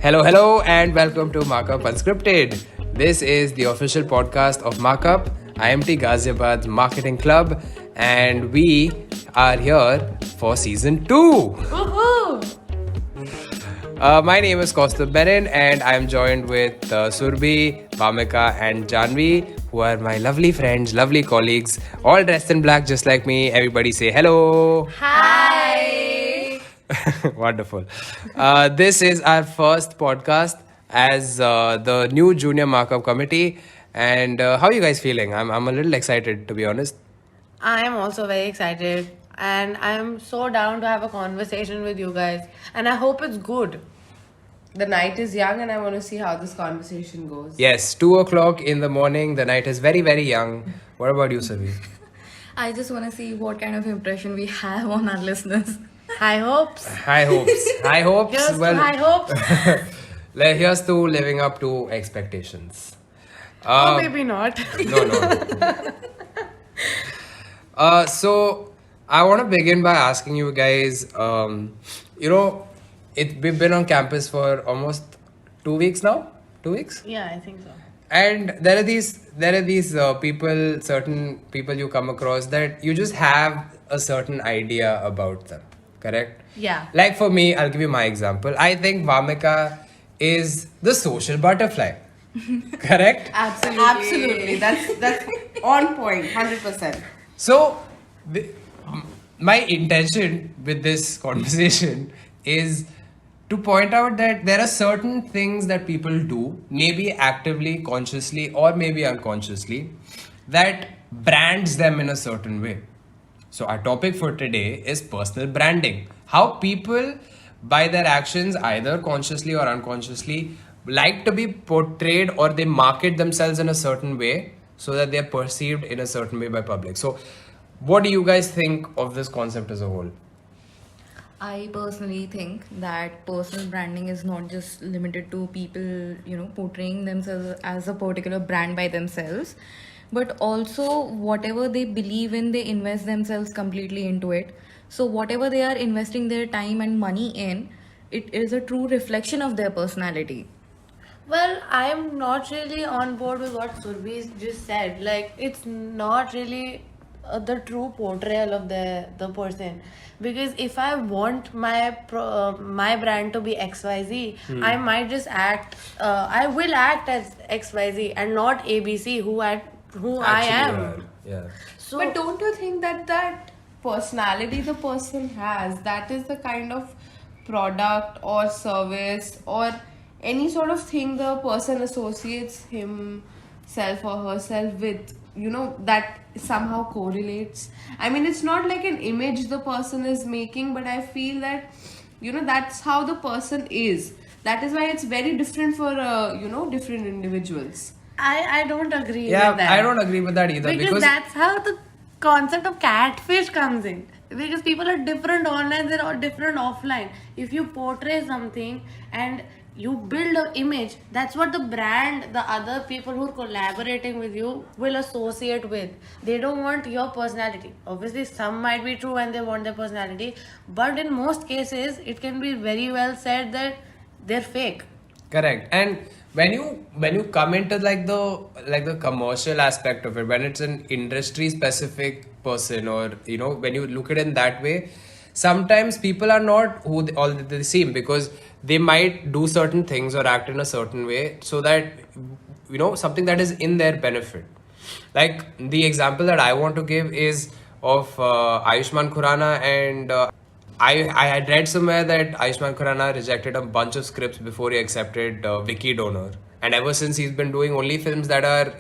Hello, and welcome to MarkUp Unscripted. This is the official podcast of MarkUp, IMT Ghaziabad's marketing club, and we are here for season 2. Woohoo! My name is Kaustubh Menon, and I am joined with Surbhi, Bhamika, and Janvi, who are my lovely friends, lovely colleagues, all dressed in black just like me. Everybody say hello. Hi! Wonderful. This is our first podcast as the new junior markup committee. And how are you guys feeling? I'm a little excited, to be honest. I am also very excited and I am so down to have a conversation with you guys and I hope it's good. The night is young and I want to see how this conversation goes. Yes, 2 o'clock in the morning. The night is very, very young. What about you, Savi? I just want to see what kind of impression we have on our listeners. High hopes. High hopes. High hopes. Here's to high hopes. Here's to living up to expectations. Or maybe not. No. So I want to begin by asking you guys, we've been on campus for almost 2 weeks now. 2 weeks? Yeah, I think so. And there are these people, certain people you come across that you just have a certain idea about them. Correct? Yeah. Like for me, I'll give you my example. I think Bhamika is the social butterfly. Correct? Absolutely. That's on point, 100%. So, my intention with this conversation is to point out that there are certain things that people do, maybe actively, consciously, or maybe unconsciously, that brands them in a certain way. So our topic for today is personal branding. How people, by their actions, either consciously or unconsciously, like to be portrayed or they market themselves in a certain way so that they're perceived in a certain way by public. So what do you guys think of this concept as a whole? I personally think that personal branding is not just limited to people, portraying themselves as a particular brand by themselves, but also whatever they believe in, they invest themselves completely into it. So whatever they are investing their time and money in, it is a true reflection of their personality. Well, I am not really on board with what Surbhi just said. Like, it's not really the true portrayal of the person. Because if I want my brand to be XYZ, I might just I will act as XYZ and not ABC, who I am. Yeah. So, But don't you think that personality the person has, that is the kind of product or service or any sort of thing the person associates himself or herself with, that somehow correlates. I mean, it's not like an image the person is making, but I feel that, that's how the person is. That is why it's very different for, different individuals. I don't agree with Yeah, that. I don't agree with that either. Because that's how the concept of catfish comes in. Because people are different online, they're all different offline. If you portray something and you build an image, that's what the brand, the other people who are collaborating with you will associate with. They don't want your personality. Obviously, some might be true and they want their personality, but in most cases, it can be very well said that they're fake. Correct. And when you come into like the commercial aspect of it, when it's an industry specific person, or when you look at it in that way, sometimes people are not all the same, because they might do certain things or act in a certain way so that something that is in their benefit. Like the example that I want to give is of Ayushmann Khurrana, and I had read somewhere that Ayushmann Khurrana rejected a bunch of scripts before he accepted Vicky Donor. And ever since, he's been doing only films that are,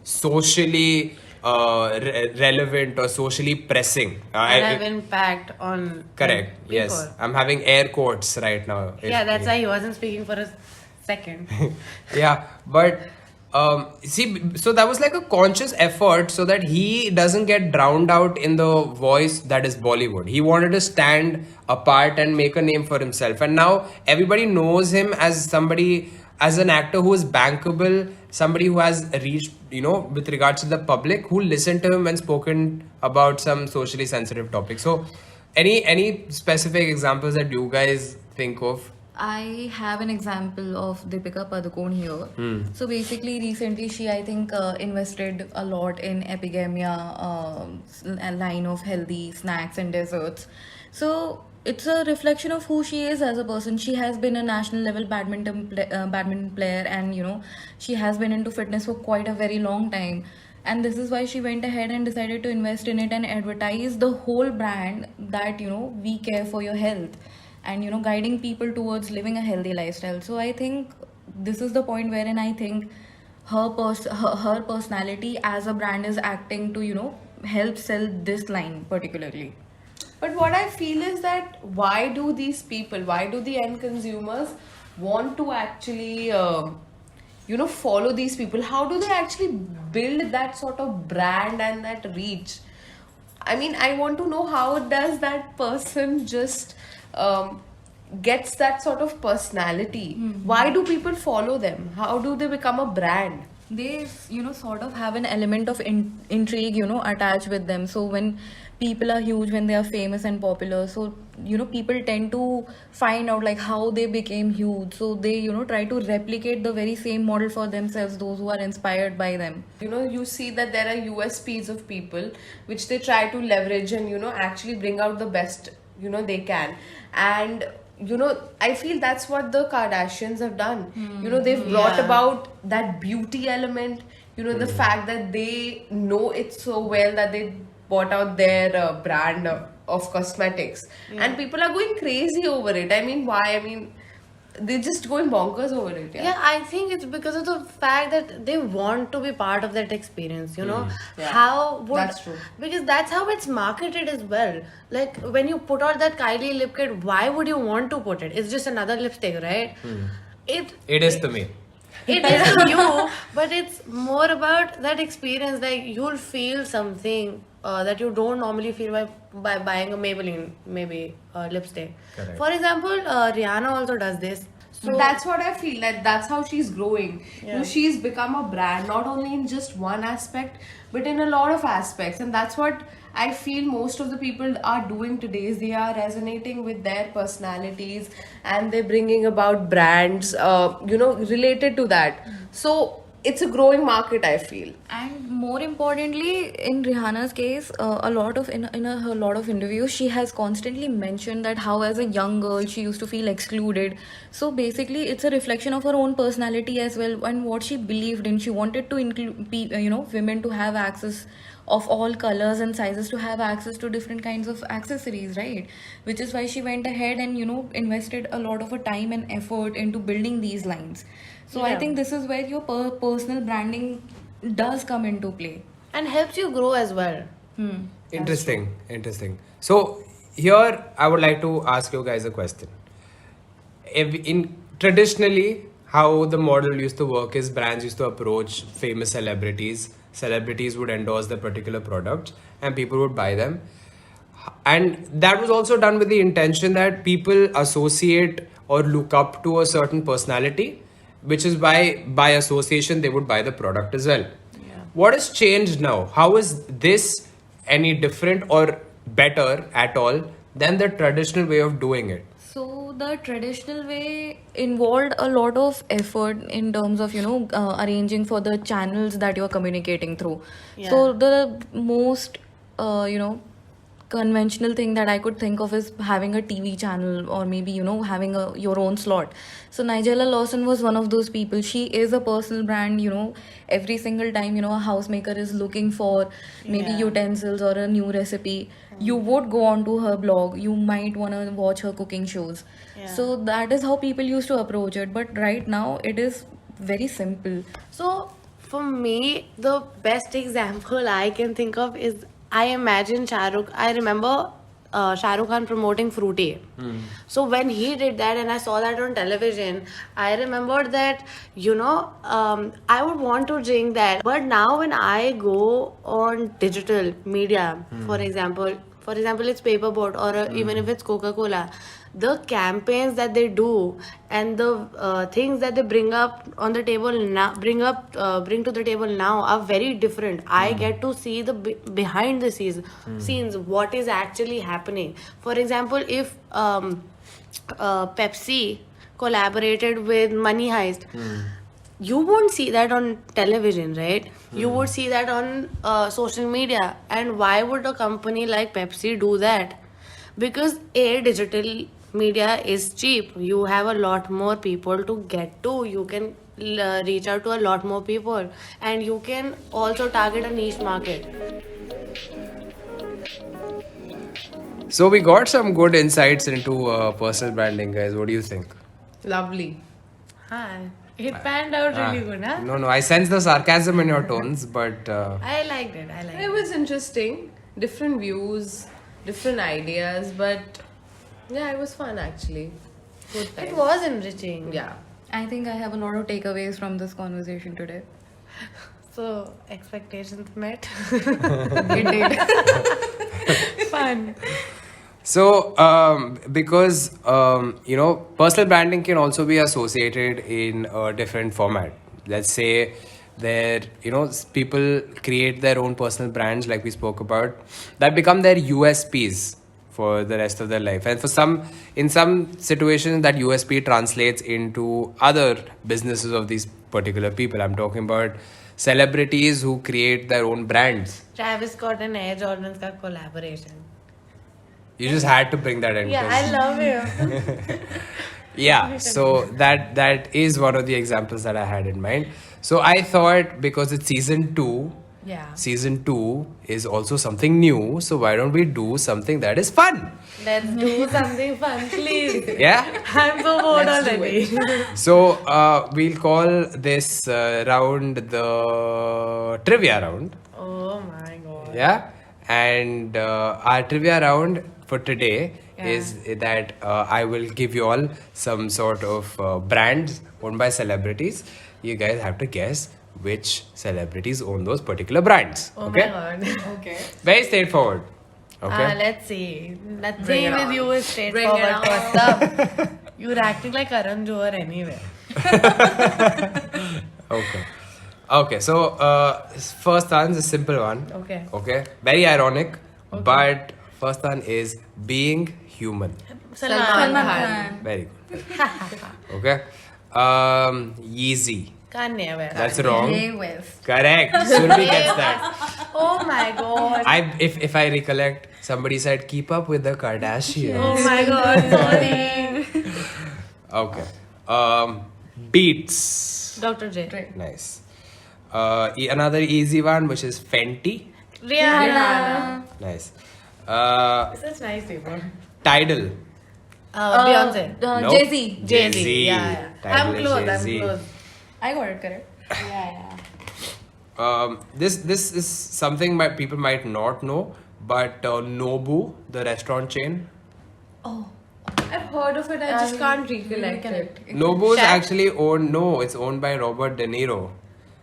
socially relevant or socially pressing. And have impact on Correct. people. Yes. I'm having air quotes right now. Yeah, that's why he wasn't speaking for a second. Yeah, but so that was like a conscious effort so that he doesn't get drowned out in the voice that is Bollywood. He wanted to stand apart and make a name for himself. And now everybody knows him as somebody as an actor who is bankable, somebody who has reached, with regards to the public, who listened to him when spoken about some socially sensitive topics. So, any specific examples that you guys think of? I have an example of Deepika Padukone here. So basically, recently she, I think, invested a lot in Epigamia, a line of healthy snacks and desserts. So it's a reflection of who she is as a person. She has been a national level badminton player, and she has been into fitness for quite a very long time. And this is why she went ahead and decided to invest in it and advertise the whole brand that we care for your health, and guiding people towards living a healthy lifestyle. So I think this is the point wherein I think her personality as a brand is acting to help sell this line particularly. But what I feel is that why do these people, why do the end consumers want to actually, follow these people? How do they actually build that sort of brand and that reach? I mean, I want to know how does that person just gets that sort of personality? Why do people follow them? How do they become a brand? They sort of have an element of intrigue attached with them. So when people are huge, when they are famous and popular, so people tend to find out like how they became huge, so they try to replicate the very same model for themselves, those who are inspired by them. You see that there are USPs of people which they try to leverage and actually bring out the best they can. And I feel that's what the Kardashians have done. They've brought about that beauty element, the fact that they know it so well that they bought out their brand of cosmetics, and people are going crazy over it. I mean, why? I mean, they're just going bonkers over it. Yeah, I think it's because of the fact that they want to be part of that experience, Yeah. How would, That's true. because that's how it's marketed as well. Like when you put out that Kylie lip kit, why would you want to put it? It's just another lipstick, right? It is to me. it is to you, but it's more about that experience. Like you'll feel something that you don't normally feel by buying a Maybelline maybe lipstick. Correct. For example, Rihanna also does this. So that's what I feel, that that's how she's growing. She's become a brand, not only in just one aspect, but in a lot of aspects. And that's what I feel most of the people are doing today, is they are resonating with their personalities and they're bringing about brands, related to that. So it's a growing market, I feel. And more importantly, in Rihanna's case, a lot of her lot of interviews, she has constantly mentioned that how as a young girl she used to feel excluded. So basically, it's a reflection of her own personality as well, and what she believed in. She wanted to include, women to have access of all colors and sizes, to have access to different kinds of accessories, right? Which is why she went ahead and invested a lot of her time and effort into building these lines. So I think this is where your personal branding does come into play. And helps you grow as well. Interesting. So here I would like to ask you guys a question. Traditionally, how the model used to work is brands used to approach famous celebrities. Celebrities would endorse the particular product and people would buy them. And that was also done with the intention that people associate or look up to a certain personality, which is by association they would buy the product as well. What has changed now? How is this any different or better at all than the traditional way of doing it? So the traditional way involved a lot of effort in terms of arranging for the channels that you're communicating through. So the most conventional thing that I could think of is having a TV channel, or maybe having your own slot. So Nigella Lawson was one of those people. She is a personal brand. Every single time a housemaker is looking for maybe utensils or a new recipe, you would go on to her blog. You might want to watch her cooking shows. So that is how people used to approach it. But right now it is very simple. So for me, the best example I can think of is, I imagine Shahrukh. I remember Shah Rukh Khan promoting Fruity. So when he did that and I saw that on television, I remembered that I would want to drink that. But now when I go on digital media, for example it's Paperboat or even if it's Coca-Cola, the campaigns that they do and the things that they bring up on the table now, bring to the table now are very different. I get to see the behind the scenes, what is actually happening. For example, if Pepsi collaborated with Money Heist, you won't see that on television, right? You would see that on social media. And why would a company like Pepsi do that? Because digital media is cheap. You have a lot more people to get to. You can reach out to a lot more people, and you can also target a niche market. So we got some good insights into personal branding, guys. What do you think? Lovely. Hi. It panned out really good, huh? No, I sense the sarcasm in your tones, but I liked it. It was interesting. Different views, different ideas, but yeah, it was fun actually. Good time. It was enriching. Yeah. I think I have a lot of takeaways from this conversation today. So, expectations met. It did. Fun. so because personal branding can also be associated in a different format. Let's say there, people create their own personal brands, like we spoke about, that become their USPs for the rest of their life. And in some situations, that USP translates into other businesses of these particular people. I'm talking about celebrities who create their own brands. Travis Scott and Air Jordan's ka collaboration. You just had to bring that in. Yeah, I love him. Yeah, so that is one of the examples that I had in mind. So I thought, because it's season 2, season 2 is also something new, so why don't we do something that is fun? Let's do something fun, please. Yeah? I'm so bored Let's do already. So we'll call this round the trivia round. Oh my god. Yeah? And our trivia round for today is that I will give you all some sort of brands owned by celebrities. You guys have to guess which celebrities own those particular brands. Oh Okay? my god. Okay. Very straightforward. Okay? Let's see. Nothing Bring it with on. you is Bring straightforward. it on. What's up? You're acting like Karan Johar anyway. Okay, so first one is a simple one. Okay. Very ironic, but first one is being human. Salman Khan. Khan. Very good. Okay. Yeezy. Kanye West. That's wrong. Kanye West. Correct. Surbi gets that. Oh my god. If I recollect, somebody said keep up with the Kardashians. Oh my god. Sorry. Okay. Beats. Dr. J. Nice. Another easy one, which is Fenty. Rihanna. Nice. Such nice people. Tidal. Beyonce. No. Jay-Z. Jay-Z. Yeah. Tidal I'm is close. Jay-Z. I'm close. I got it correct. This is something people might not know, but Nobu, the restaurant chain. I've heard of it, I just can't recollect it. Nobu is Chef? actually it's owned by Robert De Niro.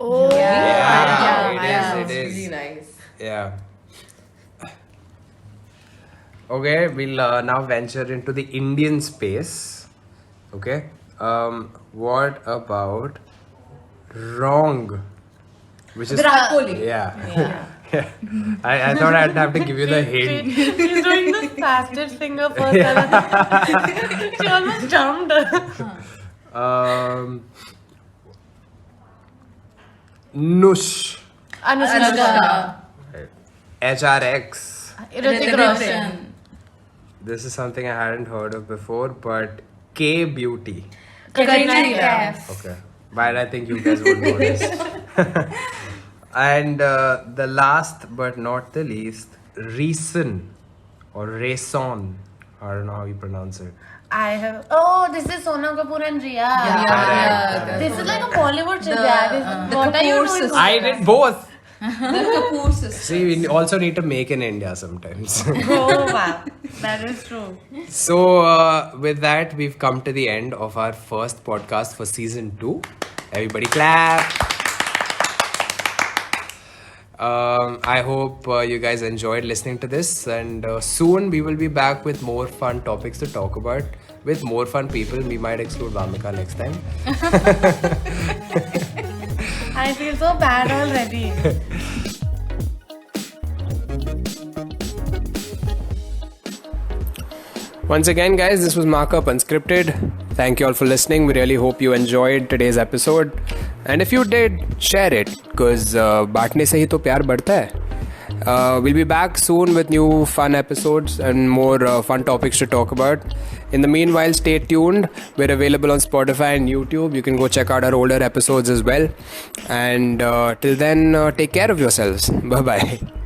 Oh. Yeah, it It's is. really nice. Yeah. Okay, we'll now venture into the Indian space. Okay. What about wrong? Which is Virat Kohli. yeah. I thought I'd have to give you the hint. She's doing the fastest finger first. She almost jumped. Nush. Anushka. HRX. Hrithik Roshan. This is something I hadn't heard of before, but K Beauty. Katrina Kaif. Okay. But I think you guys would know this. And the last but not the least, Reason or Raison. I don't know how you pronounce it. I have. Oh, this is Sonam Kapoor and Riya. Correct. This is like a Bollywood trivia. What are you Kapoor doing? sisters. I did both. The Kapoor sisters. See, we also need to make in India sometimes. Oh wow, that is true. So, with that, we've come to the end of our first podcast for season 2. Everybody clap. I hope you guys enjoyed listening to this, and soon we will be back with more fun topics to talk about with more fun people. We might exclude Vamika next time. I feel so bad already. Once again, guys, this was MarkUp Unscripted. Thank you all for listening. We really hope you enjoyed today's episode. And if you did, share it, because baatne se hi to pyar badhta hai. We'll be back soon with new fun episodes and more fun topics to talk about. In the meanwhile, stay tuned. We're available on Spotify and YouTube. You can go check out our older episodes as well. And till then, take care of yourselves. Bye-bye.